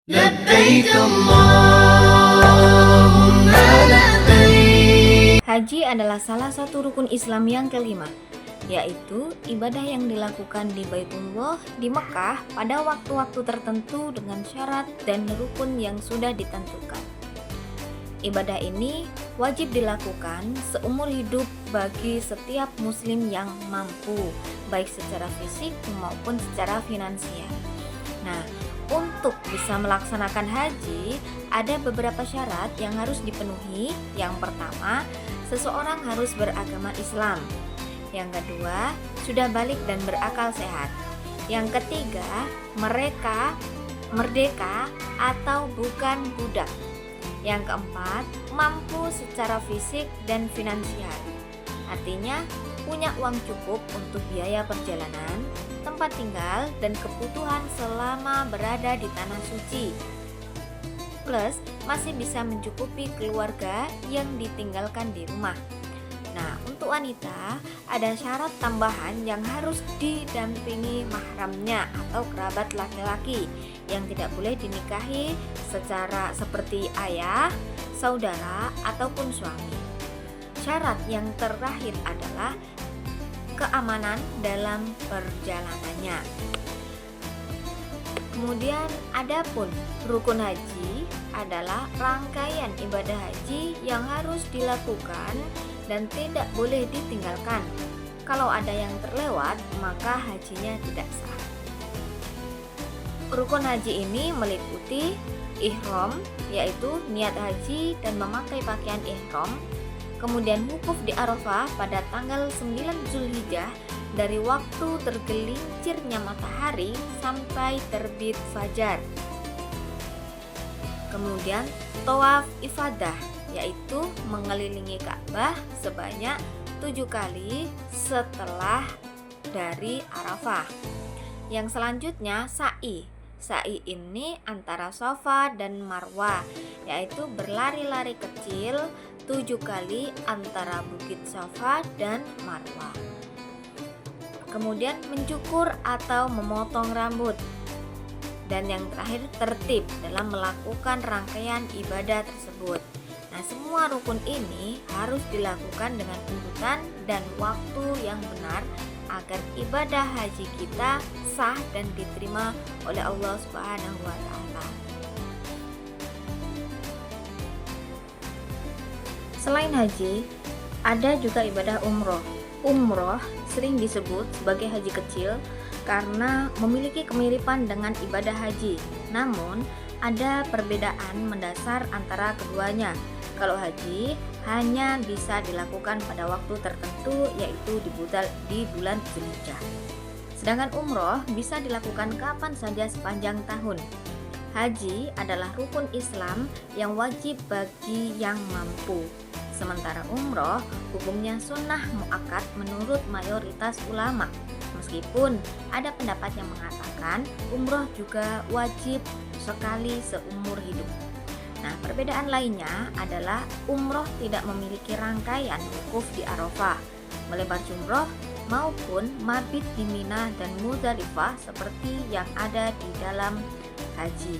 لبيك اللهم لبيك. Haji adalah salah satu rukun Islam yang kelima, yaitu ibadah yang dilakukan di Baitullah di Mekah pada waktu-waktu tertentu dengan syarat dan rukun yang sudah ditentukan. Ibadah ini wajib dilakukan seumur hidup bagi setiap muslim yang mampu, baik secara fisik maupun secara finansial. Nah, untuk bisa melaksanakan haji, ada beberapa syarat yang harus dipenuhi. Yang pertama, seseorang harus beragama Islam. Yang kedua, sudah balik dan berakal sehat. Yang ketiga, mereka merdeka atau bukan budak. Yang keempat, mampu secara fisik dan finansial. Artinya, punya uang cukup untuk biaya perjalanan, tempat tinggal, dan kebutuhan selama berada di tanah suci. Plus, masih bisa mencukupi keluarga yang ditinggalkan di rumah. Nah, untuk wanita, ada syarat tambahan yang harus didampingi mahramnya atau kerabat laki-laki yang tidak boleh dinikahi secara seperti ayah, saudara, ataupun suami. Syarat yang terakhir adalah keamanan dalam perjalanannya. Kemudian adapun rukun haji adalah rangkaian ibadah haji yang harus dilakukan dan tidak boleh ditinggalkan. Kalau ada yang terlewat, maka hajinya tidak sah. Rukun haji ini meliputi ihram, yaitu niat haji dan memakai pakaian ihram. Kemudian wukuf di Arafah pada tanggal 9 Zulhijjah dari waktu tergelincirnya matahari sampai terbit fajar. Kemudian tawaf ifadah, yaitu mengelilingi Ka'bah sebanyak 7 kali setelah dari Arafah. Yang selanjutnya sa'i. Sa'i ini antara Safa dan Marwah, yaitu berlari-lari kecil 7 kali antara Bukit Safa dan Marwah. Kemudian mencukur atau memotong rambut. Dan yang terakhir tertib dalam melakukan rangkaian ibadah tersebut. Nah, semua rukun ini harus dilakukan dengan urutan dan waktu yang benar agar ibadah haji kita sah dan diterima oleh Allah Subhanahu wa taala. Selain haji, ada juga ibadah umroh. Umroh sering disebut sebagai haji kecil karena memiliki kemiripan dengan ibadah haji. Namun, ada perbedaan mendasar antara keduanya. Kalau haji hanya bisa dilakukan pada waktu tertentu, yaitu di bulan Zulhijjah. Sedangkan umroh bisa dilakukan kapan saja sepanjang tahun. Haji adalah rukun Islam yang wajib bagi yang mampu. Sementara umroh hukumnya sunnah muakkad menurut mayoritas ulama. Meskipun ada pendapat yang mengatakan umroh juga wajib sekali seumur hidup. Nah, perbedaan lainnya adalah umroh tidak memiliki rangkaian wukuf di Arafah, melebar jumroh maupun mabit di Mina dan Muzdalifah seperti yang ada di dalam haji.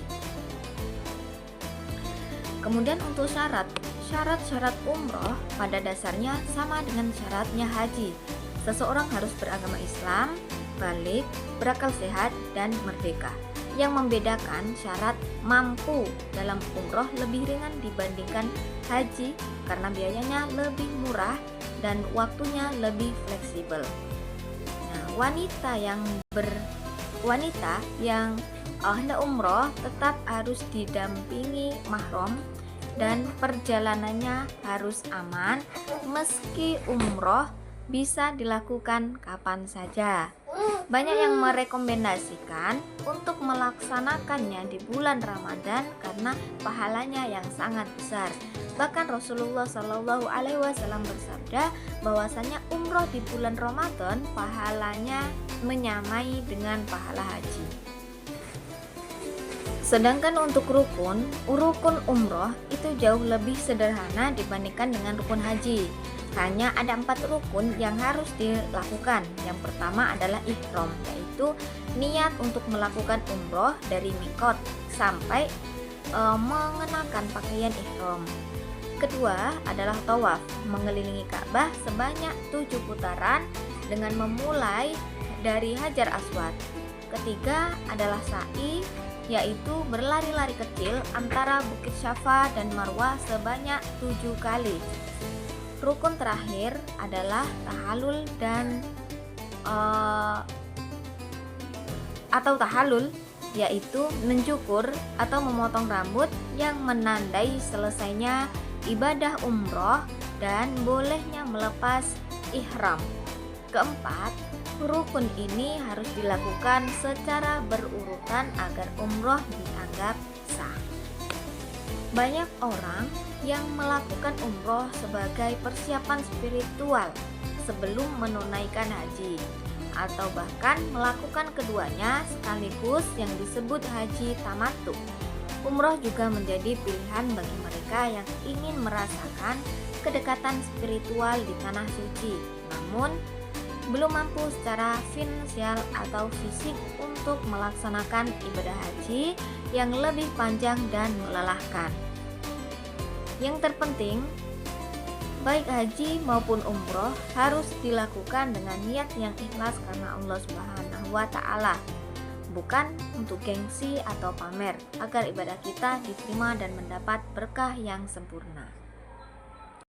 Kemudian untuk syarat-syarat umroh pada dasarnya sama dengan syaratnya haji. Seseorang harus beragama Islam, balik, berakal sehat, dan merdeka. Yang membedakan syarat mampu dalam umroh lebih ringan dibandingkan haji karena biayanya lebih murah dan waktunya lebih fleksibel. Nah, wanita yang hendak umroh tetap harus didampingi mahram dan perjalanannya harus aman meski umroh bisa dilakukan kapan saja. Banyak yang merekomendasikan untuk melaksanakannya di bulan Ramadan karena pahalanya yang sangat besar. Bahkan Rasulullah Shallallahu Alaihi Wasallam bersabda bahwasanya umroh di bulan Ramadan pahalanya menyamai dengan pahala haji. Sedangkan untuk rukun umroh itu jauh lebih sederhana dibandingkan dengan rukun haji. Hanya ada 4 rukun yang harus dilakukan. Yang pertama adalah ihram, yaitu niat untuk melakukan umroh dari mikot sampai mengenakan pakaian ihram. Kedua adalah tawaf, mengelilingi Ka'bah sebanyak 7 putaran dengan memulai dari Hajar Aswad. Ketiga adalah sa'i, yaitu berlari-lari kecil antara Bukit Syafa dan Marwah sebanyak 7 kali. Rukun terakhir adalah tahallul dan atau tahallul, yaitu mencukur atau memotong rambut yang menandai selesainya ibadah umroh dan bolehnya melepas ihram. Keempat, rukun ini harus dilakukan secara berurutan agar umroh dianggap sah. Banyak orang yang melakukan umroh sebagai persiapan spiritual sebelum menunaikan haji, atau bahkan melakukan keduanya sekaligus yang disebut haji tamattu. Umroh juga menjadi pilihan bagi mereka yang ingin merasakan kedekatan spiritual di tanah suci, namun belum mampu secara finansial atau fisik untuk melaksanakan ibadah haji yang lebih panjang dan melelahkan. Yang terpenting, baik haji maupun umroh harus dilakukan dengan niat yang ikhlas karena Allah Subhanahu wa Ta'ala, bukan untuk gengsi atau pamer, agar ibadah kita diterima dan mendapat berkah yang sempurna.